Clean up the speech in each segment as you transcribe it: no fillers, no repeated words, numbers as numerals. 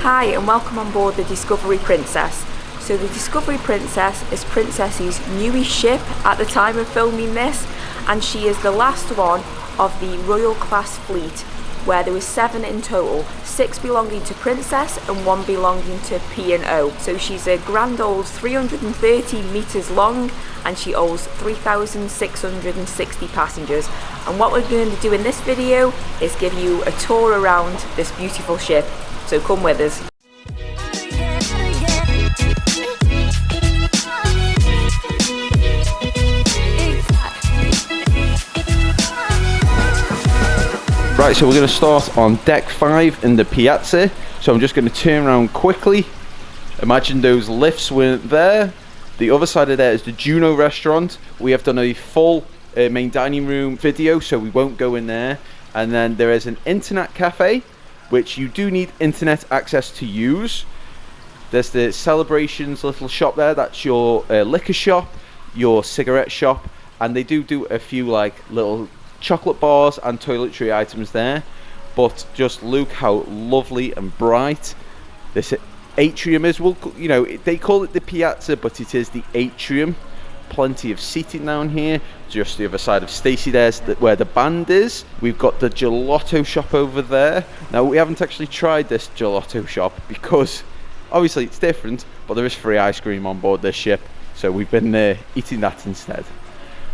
Hi and welcome on board the Discovery Princess. So the Discovery Princess is Princess's newest ship at the time of filming this, and she is the last one of the Royal class fleet, where there was 7 in total, 6 belonging to Princess and 1 belonging to P&O. So she's a grand old 330 metres long and she holds 3,660 passengers. And what we're going to do in this video is give you a tour around this beautiful ship. So come with us. Right, so we're going to start on deck 5 in the piazza. So I'm just going to turn around quickly. Imagine those lifts weren't there. The other side of there is the Juno restaurant. We have done a full main dining room video, so we won't go in there. And then there is an internet cafe, which you do need internet access to use. There's the Celebrations little shop there. That's your liquor shop, your cigarette shop, and they do a few like little chocolate bars and toiletry items there. But just look how lovely and bright this atrium is. Well, you know, they call it the piazza, but it is the atrium. Plenty of seating down here. Just the other side of Stacey, there's where the band is. We've got the gelato shop over there. Now we haven't actually tried this gelato shop because obviously it's different, but there is free ice cream on board this ship, so we've been eating that instead.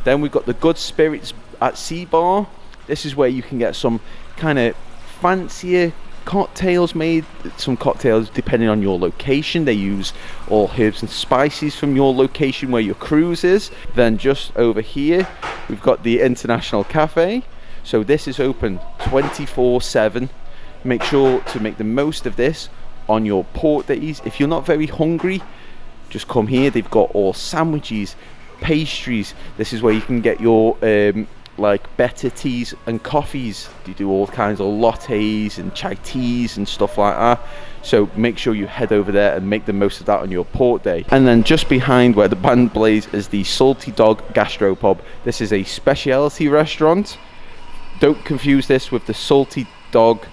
Then we've got the Good Spirits at Sea Bar. This is where you can get some kind of fancier cocktails made. Some cocktails depending on your location. They use all herbs and spices from your location where your cruise is. Then just over here we've got the International Cafe. So this is open 24/7. Make sure to make the most of this on your port days. If you're not very hungry, just come here. They've got all sandwiches, pastries. This is where you can get your like better teas and coffees. They do all kinds of lattes and chai teas and stuff like that, so make sure you head over there and make the most of that on your port day. And then just behind where the band plays is the Salty Dog Gastropub. This is a specialty restaurant. Don't confuse this with the Salty Dog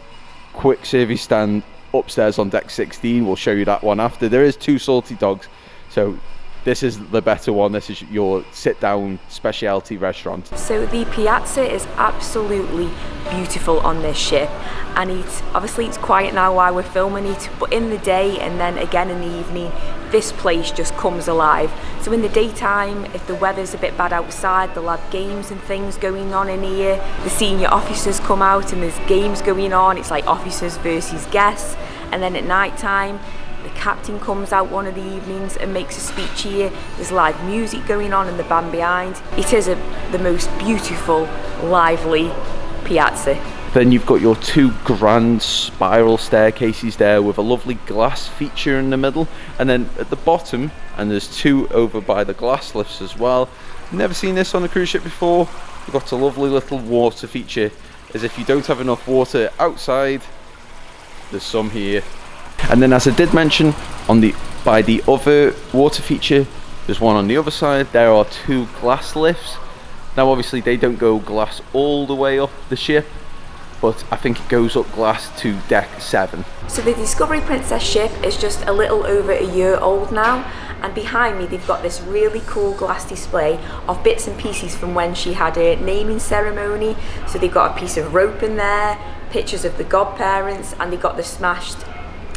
quick service stand upstairs on deck 16. We'll show you that one after. There is 2 Salty Dogs, so this is the better one. This is your sit-down specialty restaurant. So the piazza is absolutely beautiful on this ship, and it's quiet now while we're filming it, but in the day and then again in the evening, this place just comes alive. So in the daytime, if the weather's a bit bad outside, they'll have games and things going on in here. The senior officers come out and there's games going on. It's like officers versus guests. And then at night time, the captain comes out one of the evenings and makes a speech here. There's live music going on and the band behind. It is the most beautiful, lively piazza. Then you've got your 2 grand spiral staircases there with a lovely glass feature in the middle. And then at the bottom, and there's 2 over by the glass lifts as well. Never seen this on a cruise ship before. You've got a lovely little water feature, as if you don't have enough water outside, there's some here. And then, as I did mention, by the other water feature, there's one on the other side. There are 2 glass lifts. Now obviously they don't go glass all the way up the ship, but I think it goes up glass to deck 7. So the Discovery Princess ship is just a little over a year old now, and behind me they've got this really cool glass display of bits and pieces from when she had a naming ceremony. So they've got a piece of rope in there, pictures of the godparents, and they got the smashed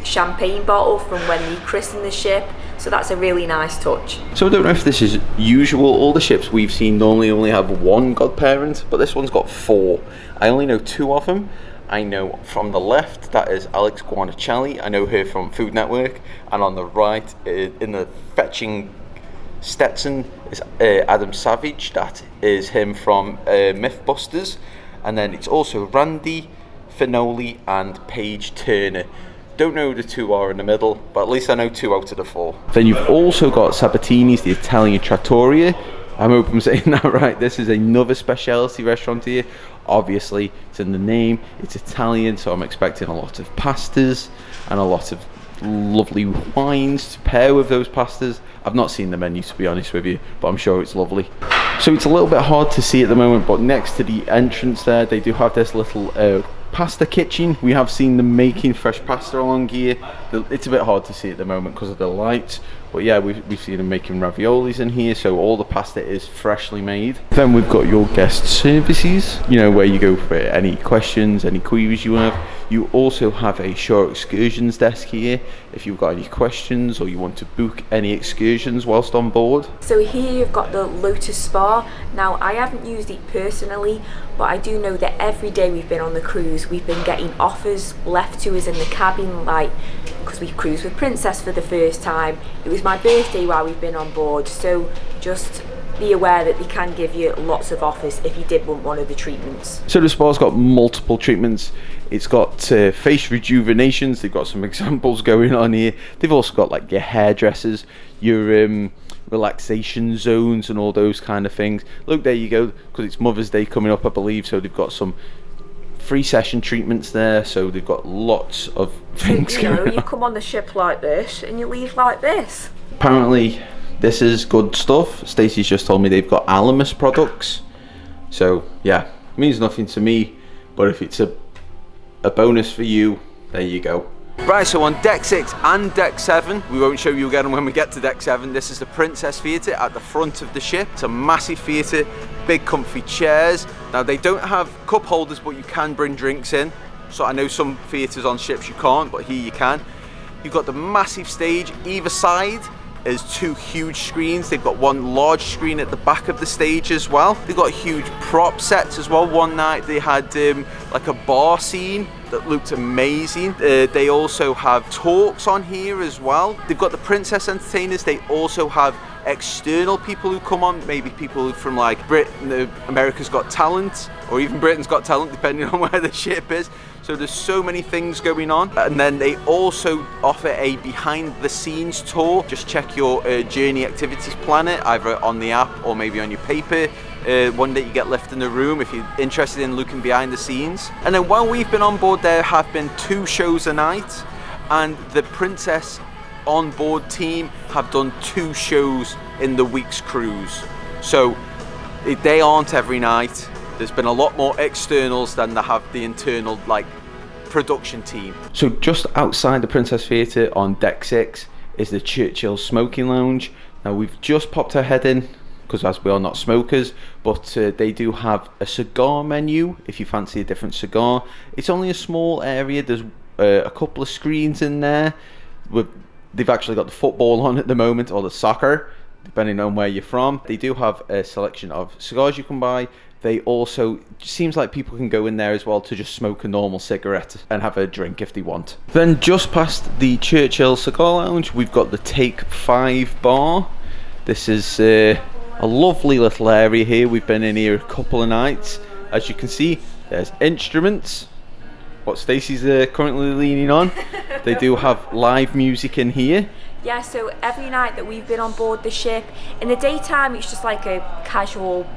champagne bottle from when they christened the ship. So that's a really nice touch. So I don't know if this is usual. All the ships we've seen normally only have 1 godparent, but this one's got 4. I only know 2 of them. I know from the left, that is Alex Guarnacelli. I know her from Food Network. And on the right, in the fetching Stetson, is Adam Savage. That is him from Mythbusters. And then it's also Randy Finoli and Paige Turner. Don't know who the 2 are in the middle, but at least I know 2 out of the 4. Then you've also got Sabatini's, the Italian trattoria. I hope I'm saying that right. This is another specialty restaurant here. Obviously, it's in the name. It's Italian, so I'm expecting a lot of pastas and a lot of lovely wines to pair with those pastas. I've not seen the menu, to be honest with you, but I'm sure it's lovely. So it's a little bit hard to see at the moment, but next to the entrance there, they do have this little pasta kitchen. We have seen them making fresh pasta along here. It's a bit hard to see at the moment because of the light, but yeah, we've seen them making raviolis in here, so all the pasta is freshly made. Then we've got your guest services, you know, where you go for any questions, any queries you have. You also have a shore excursions desk here if you've got any questions or you want to book any excursions whilst on board. So here you've got the Lotus Spa. Now I haven't used it personally, but I do know that every day we've been on the cruise we've been getting offers left to us in the cabin, like because we cruised with Princess for the first time. It was my birthday while we've been on board, so just be aware that they can give you lots of offers if you did want one of the treatments. So the spa's got multiple treatments. It's got face rejuvenations. They've got some examples going on here. They've also got like your hairdressers, your relaxation zones and all those kind of things. Look, there you go, because it's Mother's Day coming up, I believe, so they've got some free session treatments there, so they've got lots of things going on. You come on the ship like this and you leave like this. Apparently this is good stuff. Stacey's just told me they've got Alamus products, so yeah, it means nothing to me, but if it's a bonus for you, there you go. Right, so on deck 6 and deck 7, we won't show you again when we get to deck 7, this is the Princess Theatre at the front of the ship. It's a massive theatre, big comfy chairs. Now they don't have cup holders, but you can bring drinks in. So I know some theatres on ships you can't, but here you can. You've got the massive stage either side. There's 2 huge screens. They've got one large screen at the back of the stage as well. They've got huge prop sets as well. One night they had like a bar scene that looked amazing. They also have talks on here as well. They've got the princess entertainers. They also have external people who come on, maybe people from like Britain, America's Got Talent, or even Britain's Got Talent, depending on where the ship is. So there's so many things going on. And then they also offer a behind the scenes tour. Just check your journey activities planner, either on the app or maybe on your paper. One that you get left in the room if you're interested in looking behind the scenes. And then while we've been on board, there have been 2 shows a night, and the Princess on board team have done 2 shows in the week's cruise. So they aren't every night. There's been a lot more externals than they have the internal like production team. So just outside the Princess Theatre on deck 6 is the Churchill Smoking Lounge. Now we've just popped our head in because as we are not smokers, but they do have a cigar menu if you fancy a different cigar. It's only a small area. There's a couple of screens in there. They've actually got the football on at the moment, or the soccer, depending on where you're from. They do have a selection of cigars you can buy. They also, seems like people can go in there as well to just smoke a normal cigarette and have a drink if they want. Then just past the Churchill Cigar Lounge, we've got the Take 5 bar. This is a lovely little area here. We've been in here a couple of nights. As you can see, there's instruments, what Stacey's currently leaning on. They do have live music in here. Yeah, so every night that we've been on board the ship, in the daytime it's just like a casual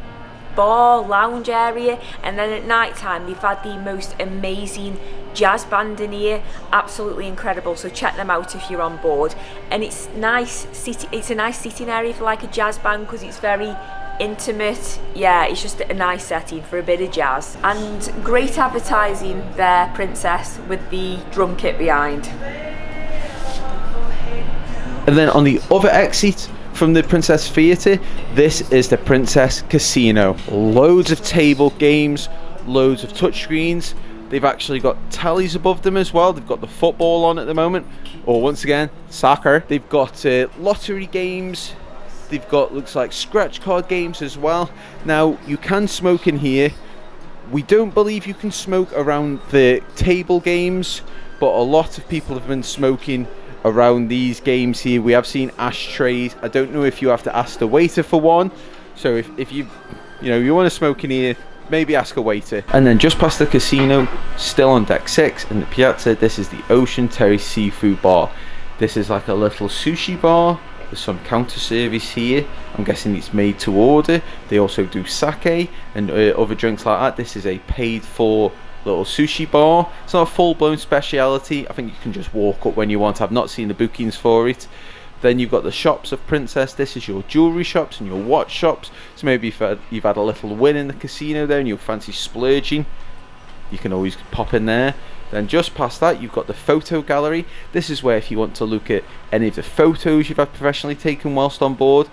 bar, lounge area, and then at night time they've had the most amazing jazz band in here, absolutely incredible, so check them out if you're on board. And it's a nice sitting area for like a jazz band because it's very intimate. Yeah, it's just a nice setting for a bit of jazz, and great advertising there, Princess, with the drum kit behind. And then on the other exit from the Princess Theatre, this is the Princess Casino. Loads of table games, loads of touchscreens. They've actually got tallies above them as well. They've got the football on at the moment, or once again, soccer. They've got lottery games. They've got, looks like, scratch card games as well. Now, you can smoke in here. We don't believe you can smoke around the table games, but a lot of people have been smoking around these games here. We have seen ashtrays. I don't know if you have to ask the waiter for one. So if you want to smoke in here, maybe ask a waiter. And then just past the casino, still on deck 6 in the piazza, this is the Ocean Terrace Seafood Bar. This is like a little sushi bar. There's some counter service here. I'm guessing it's made to order. They also do sake and other drinks like that. This is a paid for little sushi bar. It's not a full-blown speciality. I think you can just walk up when you want. I've not seen the bookings for it. Then you've got the shops of Princess. This is your jewellery shops and your watch shops. So maybe if you've had a little win in the casino there and you fancy splurging, you can always pop in there. Then just past that, you've got the photo gallery. This is where if you want to look at any of the photos you've had professionally taken whilst on board.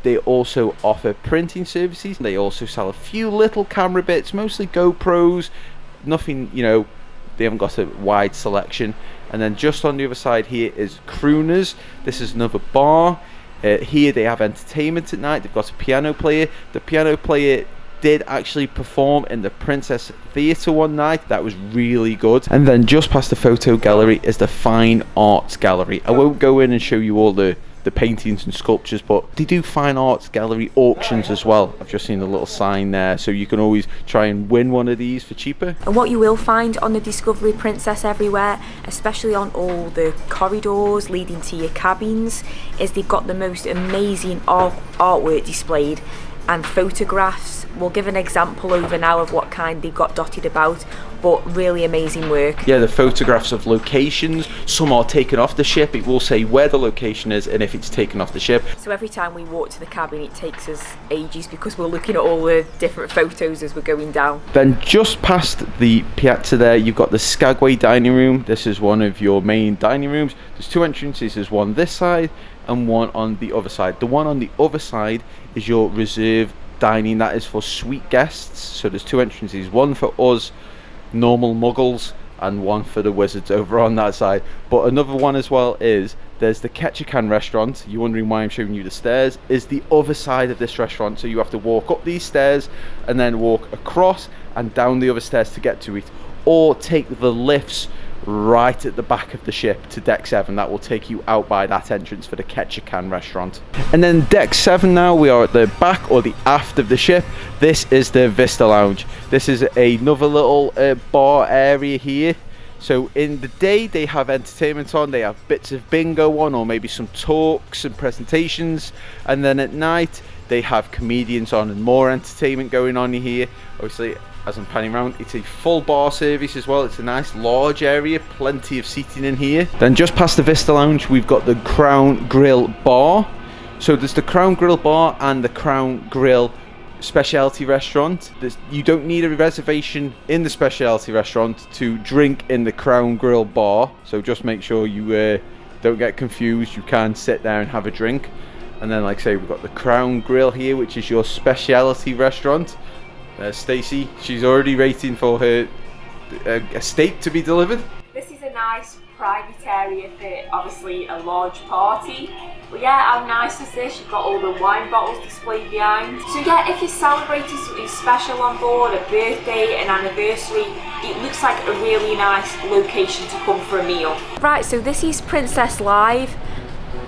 They also offer printing services. They also sell a few little camera bits, mostly GoPros, nothing, you know, they haven't got a wide selection. And then just on the other side here is Crooners. This is another bar. Here they have entertainment at night. They've got a piano player. The piano player did actually perform in the Princess Theatre one night. That was really good. And then just past the photo gallery is the fine arts gallery. I won't go in and show you all the paintings and sculptures, but they do fine arts gallery auctions as well. I've just seen a little sign there, so you can always try and win one of these for cheaper. And what you will find on the Discovery Princess everywhere, especially on all the corridors leading to your cabins, is they've got the most amazing artwork displayed and photographs. We'll give an example over now of what kind they've got dotted about, but really amazing work. Yeah, the photographs of locations, some are taken off the ship. It will say where the location is and if it's taken off the ship. So every time we walk to the cabin it takes us ages because we're looking at all the different photos as we're going down. Then just past the piazza there, you've got the Skagway dining room. This is one of your main dining rooms. There's two entrances, there's one this side and one on the other side. The one on the other side is your reserve dining. That is for suite guests. So there's two entrances, one for us normal muggles and one for the wizards over on that side. But another one as well is there's the Ketchikan restaurant. You're wondering why I'm showing you the stairs, is the other side of this restaurant. So you have to walk up these stairs and then walk across and down the other stairs to get to it, or take the lifts right at the back of the ship to deck 7. That will take you out by that entrance for the Ketchikan restaurant. And then deck 7 now, we are at the back or the aft of the ship. This is the Vista Lounge. This is another little bar area here. So in the day they have entertainment on, they have bits of bingo on, or maybe some talks and presentations, and then at night they have comedians on and more entertainment going on here. Obviously, as I'm panning around, it's a full bar service as well. It's a nice large area, plenty of seating in here. Then just past the Vista Lounge, we've got the Crown Grill Bar. So there's the Crown Grill Bar and the Crown Grill specialty restaurant. You don't need a reservation in the specialty restaurant to drink in the Crown Grill Bar. So just make sure you don't get confused. You can sit there and have a drink. And then, like I say, we've got the Crown Grill here, which is your specialty restaurant. Stacey, she's already waiting for her a steak to be delivered. This is a nice private area for obviously a large party. But yeah, how nice is this? You've got all the wine bottles displayed behind. So yeah, if you're celebrating something special on board, a birthday, an anniversary, it looks like a really nice location to come for a meal. Right, so this is Princess Live.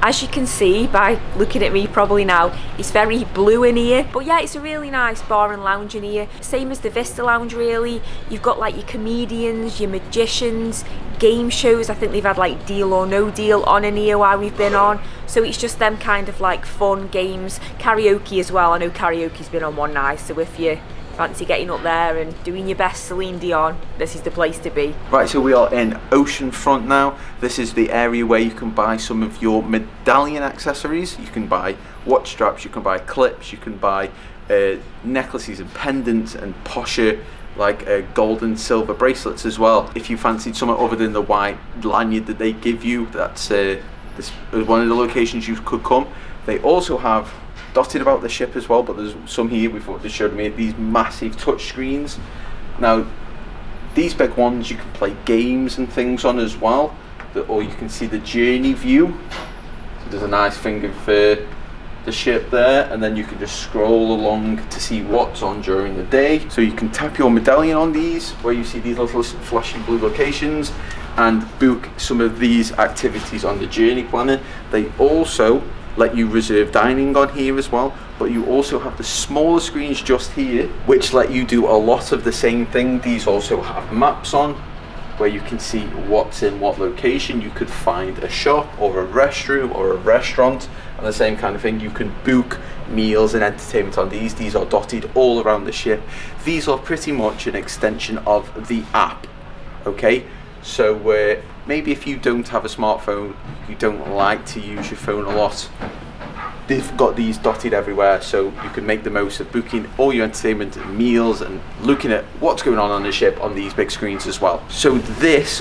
As you can see by looking at me probably now, it's very blue in here. But yeah, it's a really nice bar and lounge in here. Same as the Vista Lounge really. You've got like your comedians, your magicians, game shows. I think they've had like Deal or No Deal on in here while we've been on. So it's just them kind of like fun games. Karaoke as well. I know karaoke's been on one night, so if you fancy getting up there and doing your best Celine Dion, this is the place to be. Right, so we are in Oceanfront now. This is the area where you can buy some of your medallion accessories. You can buy watch straps, you can buy clips, you can buy necklaces and pendants and posher like gold and silver bracelets as well. If you fancied something other than the white lanyard that they give you, that's this is one of the locations you could come. They also have dotted about the ship as well, but there's some here we thought they showed me these massive touch screens. Now these big ones you can play games and things on as well, or you can see the journey view. So there's a nice thing of the ship there, and then you can just scroll along to see what's on during the day. So you can tap your medallion on these where you see these little flashing blue locations and book some of these activities on the journey planner. They also let you reserve dining on here as well, but you also have the smaller screens just here which let you do a lot of the same thing. These also have maps on where you can see what's in what location. You could find a shop or a restroom or a restaurant, and the same kind of thing. You can book meals and entertainment on these. These are dotted all around the ship. These are pretty much an extension of the app. Okay, so maybe if you don't have a smartphone, you don't like to use your phone a lot, they've got these dotted everywhere, so you can make the most of booking all your entertainment and meals and looking at what's going on the ship on these big screens as well. So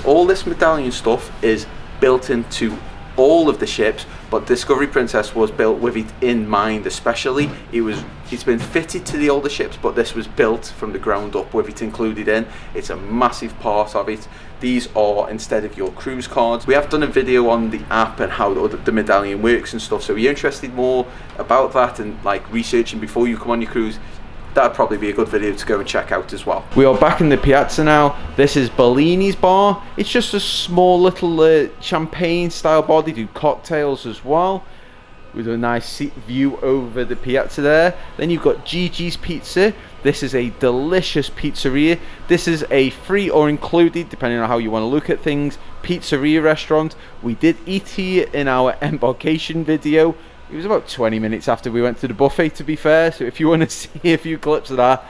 all this Medallion stuff is built into all of the ships, but Discovery Princess was built with it in mind. Especially it's been fitted to the older ships, but this was built from the ground up with it included in. It's a massive part of it. These are instead of your cruise cards. We have done a video on the app and how the Medallion works and stuff, so if you're interested more about that and like researching before you come on your cruise, that'd probably be a good video to go and check out as well. We are back in the Piazza now. This is Bellini's bar. It's just a small little champagne style bar. They do cocktails as well, with a nice view over the Piazza there. Then you've got Gigi's Pizza. This is a delicious pizzeria. This is a free or included, depending on how you want to look at things, pizzeria restaurant. We did eat here in our embarkation video. It was about 20 minutes after we went to the buffet, to be fair, so if you want to see a few clips of that,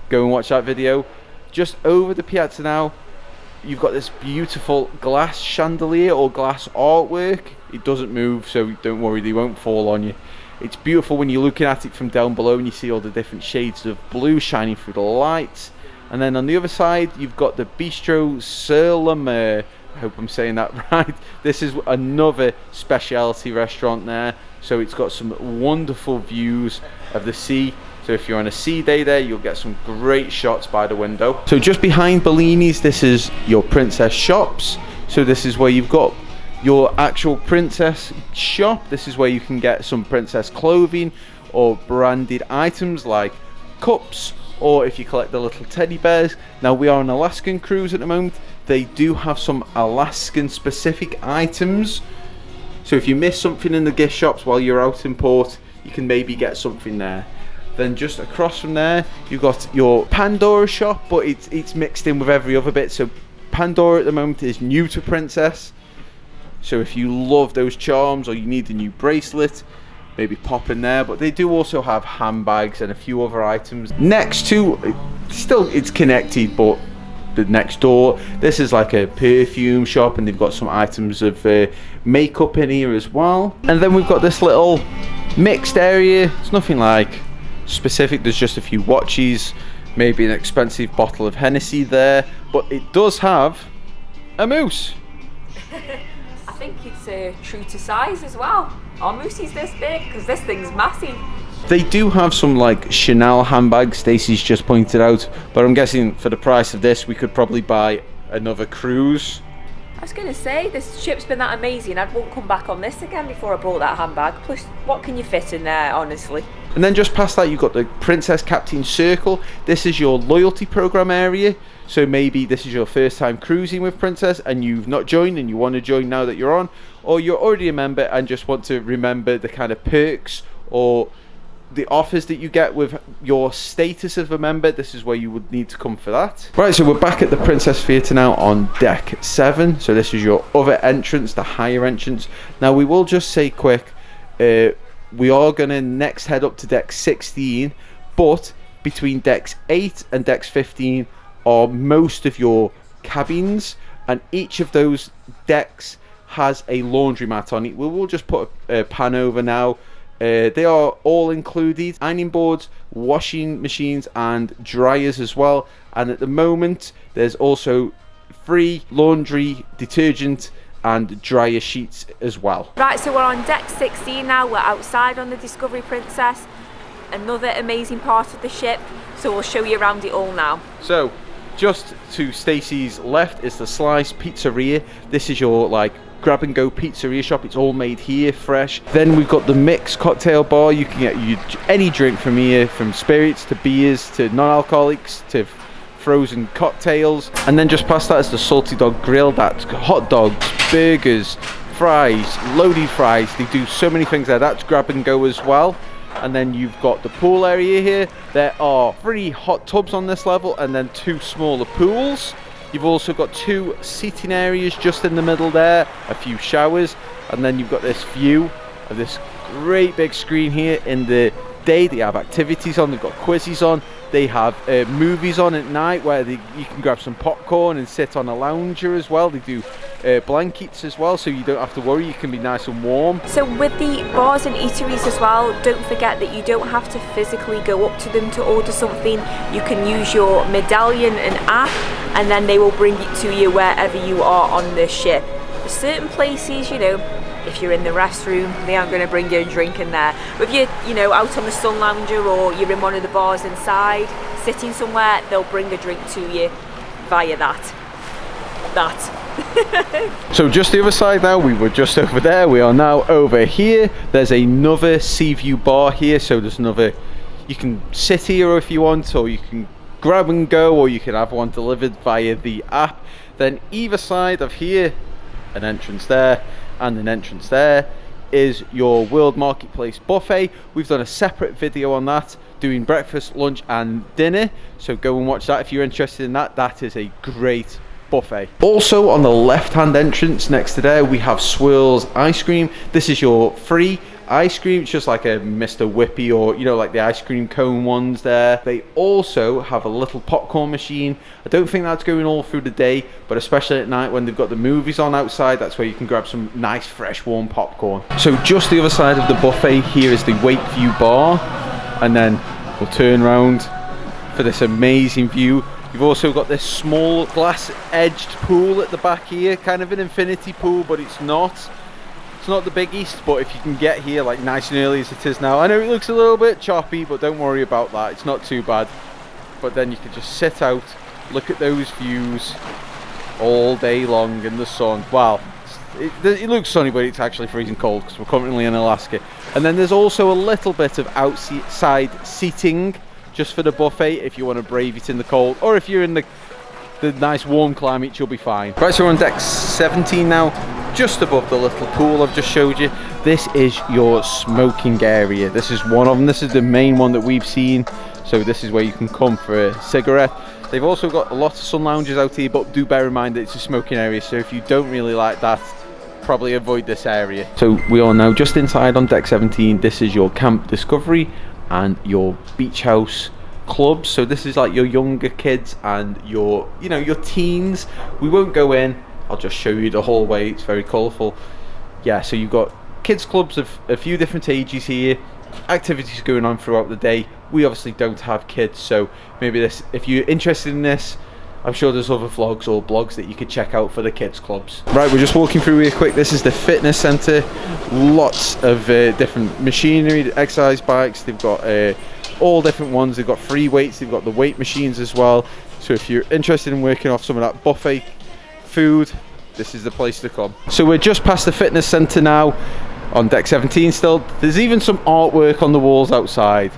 go and watch that video. Just over the Piazza now, you've got this beautiful glass chandelier or glass artwork. It doesn't move, so don't worry, they won't fall on you. It's beautiful when you're looking at it from down below and you see all the different shades of blue shining through the lights. And then on the other side, you've got the Bistro sur la Mer. I hope I'm saying that right. This is another specialty restaurant there. So it's got some wonderful views of the sea. So if you're on a sea day there, you'll get some great shots by the window. So just behind Bellini's, this is your Princess shops. So this is where you've got your actual Princess shop. This is where you can get some Princess clothing or branded items like cups, or if you collect the little teddy bears. Now we are on an Alaskan cruise at the moment. They do have some Alaskan specific items. So if you miss something in the gift shops while you're out in port, you can maybe get something there. Then just across from there, you've got your Pandora shop, but it's mixed in with every other bit. So Pandora at the moment is new to Princess. So if you love those charms or you need a new bracelet, maybe pop in there. But they do also have handbags and a few other items. Next to, it's connected, but the next door, this is like a perfume shop, and they've got some items of makeup in here as well. And then we've got this little mixed area. It's nothing like specific, there's just a few watches, maybe an expensive bottle of Hennessy there, but it does have a moose. I think it's true to size as well. Our moose is this big because this thing's massive. They do have some like Chanel handbags, Stacey's just pointed out, but I'm guessing for the price of this we could probably buy another cruise. I was going to say, this ship's been that amazing, I won't come back on this again before I bought that handbag. Plus, what can you fit in there, honestly? And then just past that, you've got the Princess Captain Circle. This is your loyalty program area. So maybe this is your first time cruising with Princess and you've not joined and you want to join now that you're on, or you're already a member and just want to remember the kind of perks or the offers that you get with your status of a member. This is where you would need to come for that. Right, so we're back at the Princess Theatre now on deck 7. So this is your other entrance, the higher entrance. Now we will just say quick, we are going to next head up to deck 16, but between decks 8 and decks 15 are most of your cabins, and each of those decks has a laundromat on it. We will just put a pan over now. They are all included, ironing boards, washing machines and dryers as well. And at the moment there's also free laundry, detergent and dryer sheets as well. Right, so we're on deck 16 now. We're outside on the Discovery Princess, another amazing part of the ship, so we'll show you around it all now. So just to Stacey's left is the Slice Pizzeria. This is your like grab and go pizzeria shop. It's all made here, fresh. Then we've got the mixed cocktail bar. You can get any drink from here, from spirits to beers to non-alcoholics to frozen cocktails. And then just past that is the Salty Dog Grill. That's hot dogs, burgers, fries, loaded fries. They do so many things there. That's grab and go as well. And then you've got the pool area here. There are 3 hot tubs on this level and then 2 smaller pools. You've also got 2 seating areas just in the middle there, a few showers, and then you've got this view of this great big screen here. In the day they have activities on, they've got quizzes on, they have movies on at night where you can grab some popcorn and sit on a lounger as well. They do blankets as well, so you don't have to worry, you can be nice and warm. So with the bars and eateries as well, don't forget that you don't have to physically go up to them to order something. You can use your medallion and app, and then they will bring it to you wherever you are on the ship. There's certain places, you know, if you're in the restroom, they aren't going to bring you a drink in there. But if you're, you know, out on the sun lounger, or you're in one of the bars inside, sitting somewhere, they'll bring a drink to you via that. So just the other side now, we were just over there, we are now over here. There's another sea view bar here, so there's another, you can sit here if you want, or you can grab and go, or you can have one delivered via the app. Then either side of here, an entrance there and an entrance there, is your World Marketplace buffet. We've done a separate video on that, doing breakfast, lunch and dinner, so go and watch that if you're interested in that. That is a great buffet. Also on the left hand entrance next to there, we have Swirls ice cream. This is your free ice cream. It's just like a Mr. Whippy, or you know, like the ice cream cone ones there. They also have a little popcorn machine. I don't think that's going all through the day, but especially at night when they've got the movies on outside, that's where you can grab some nice fresh warm popcorn. So just the other side of the buffet here is the Wakeview bar, and then we'll turn around for this amazing view. You've also got this small glass edged pool at the back here, kind of an infinity pool, but it's not the biggest. But if you can get here like nice and early as it is now, I know it looks a little bit choppy, but don't worry about that, it's not too bad. But then you can just sit out, look at those views all day long in the sun. Wow, it looks sunny, but it's actually freezing cold because we're currently in Alaska. And then there's also a little bit of outside seating just for the buffet if you want to brave it in the cold, or if you're in the nice warm climate, you'll be fine. Right, so we're on deck 17 now, just above the little pool I've just showed you. This is your smoking area. This is one of them. This is the main one that we've seen, so this is where you can come for a cigarette. They've also got a lot of sun lounges out here, but do bear in mind that it's a smoking area, so if you don't really like that, probably avoid this area. So we are now just inside on deck 17. This is your Camp Discovery and your beach house clubs. So this is like your younger kids and your, you know, your teens. We won't go in, I'll just show you the hallway, it's very colourful. Yeah, so you've got kids clubs of a few different ages here, activities going on throughout the day. We obviously don't have kids, so maybe this, if you're interested in this, I'm sure there's other vlogs or blogs that you could check out for the kids clubs. Right, we're just walking through here quick. This is the fitness centre. Lots of different machinery, exercise bikes. They've got all different ones. They've got free weights, they've got the weight machines as well. So if you're interested in working off some of that buffet food, this is the place to come. So we're just past the fitness centre now, on deck 17 still. There's even some artwork on the walls outside.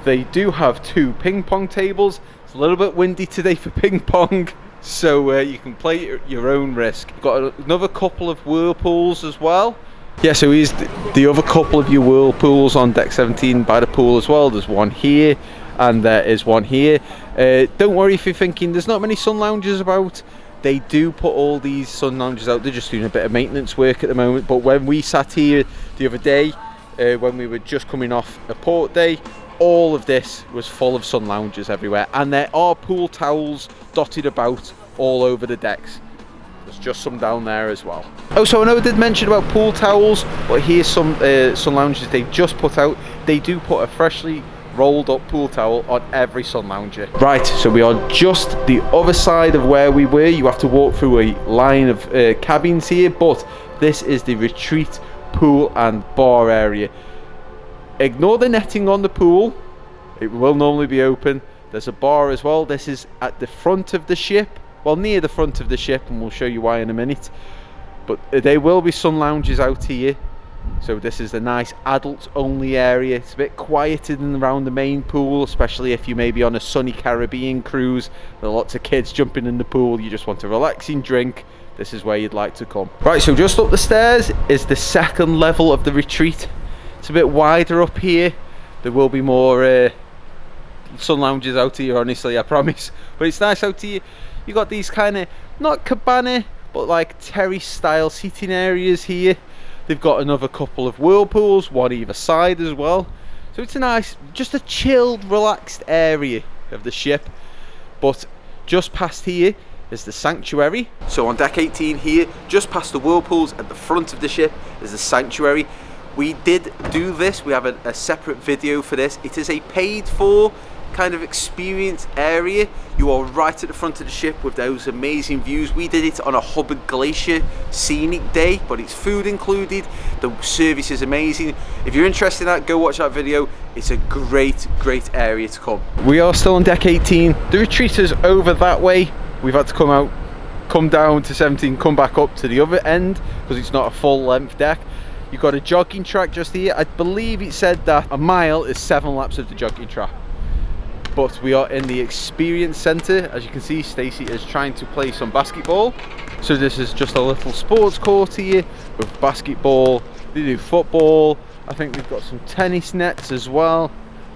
They do have 2 ping pong tables. It's a little bit windy today for ping pong, so you can play at your own risk. Got another couple of whirlpools as well. Yeah, so here's the other couple of your whirlpools on deck 17 by the pool as well. There's one here and there is one here. Don't worry if you're thinking there's not many sun lounges about. They do put all these sun lounges out. They're just doing a bit of maintenance work at the moment. But when we sat here the other day, when we were just coming off a port day, all of this was full of sun lounges everywhere, and there are pool towels dotted about all over the decks. There's just some down there as well. Oh, so I know I did mention about pool towels, but here's some sun lounges they've just put out. They do put a freshly rolled up pool towel on every sun lounger. Right, so we are just the other side of where we were. You have to walk through a line of cabins here, but this is the retreat pool and bar area. Ignore the netting on the pool, it will normally be open. There's a bar as well. This is at the front of the ship, well, near the front of the ship, and we'll show you why in a minute. But there will be sun lounges out here. So this is a nice adults only area. It's a bit quieter than around the main pool, especially if you may be on a sunny Caribbean cruise. There are lots of kids jumping in the pool, you just want a relaxing drink. This is where you'd like to come. Right, so just up the stairs is the second level of the retreat. It's a bit wider up here. There will be more sun lounges out here, honestly, I promise. But it's nice out here. You got these kind of, not cabana, but like terrace style seating areas here. They've got another couple of whirlpools, one either side as well. So it's a nice, just a chilled, relaxed area of the ship. But just past here is the sanctuary. So on deck 18 here, just past the whirlpools at the front of the ship, is the sanctuary. We did do this, we have a separate video for this. It is a paid for kind of experience area. You are right at the front of the ship with those amazing views. We did it on a Hubbard Glacier scenic day, but it's food included. The service is amazing. If you're interested in that, go watch that video. It's a great area to come. We are still on deck 18. The retreat is over that way. We've had to come down to 17, come back up to the other end because it's not a full length deck. You've got a jogging track just here. I believe it said that a mile is 7 laps of the jogging track. But we are in the experience center. As you can see, Stacey is trying to play some basketball. So this is just a little sports court here with basketball. They do football. I think they've got some tennis nets as well.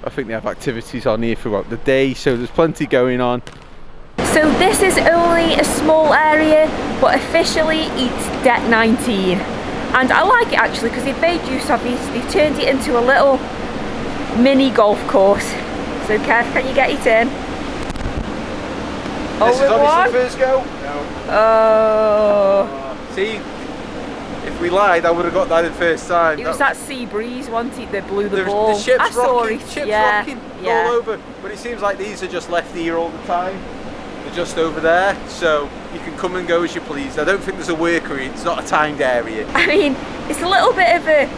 I think they have activities on here throughout the day, so there's plenty going on. So this is only a small area, but officially it's deck 19. And I like it actually because they've made use of these. They've turned it into a little mini golf course. So Kev, can you get it in? This is obviously first go? No. Oh. See, if we lied, I would have got that the first time. It was that sea breeze, wasn't it, that blew the ball. The ship's rocking, rocking all over. But it seems like these are just left here all the time. They're just over there, so you can come and go as you please. I don't think there's a worker, it's not a timed area. I mean, it's a little bit of a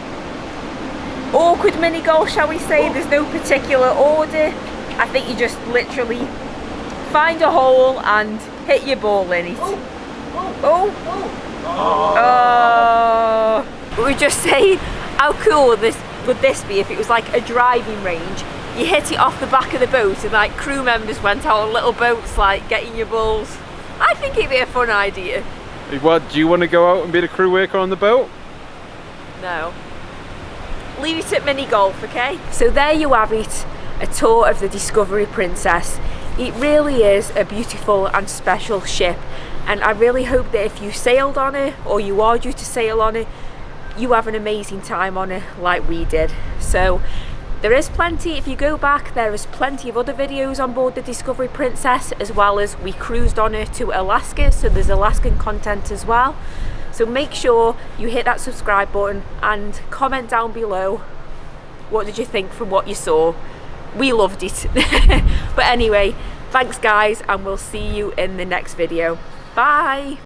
awkward mini golf, shall we say. There's no particular order. I think you just literally find a hole and hit your ball in it. We were just saying, how cool would this be if it was like a driving range? You hit it off the back of the boat and like crew members went out on little boats like getting your balls. I think it'd be a fun idea. What, do you want to go out and be the crew worker on the boat? No. Leave it at mini golf, okay? So there you have it, a tour of the Discovery Princess. It really is a beautiful and special ship, and I really hope that if you sailed on it or you are due to sail on it, you have an amazing time on it like we did. So there is plenty, if you go back, there is plenty of other videos on board the Discovery Princess, as well as we cruised on her to Alaska, so there's Alaskan content as well. So make sure you hit that subscribe button and comment down below what did you think from what you saw. We loved it. But anyway, thanks guys, and we'll see you in the next video. Bye.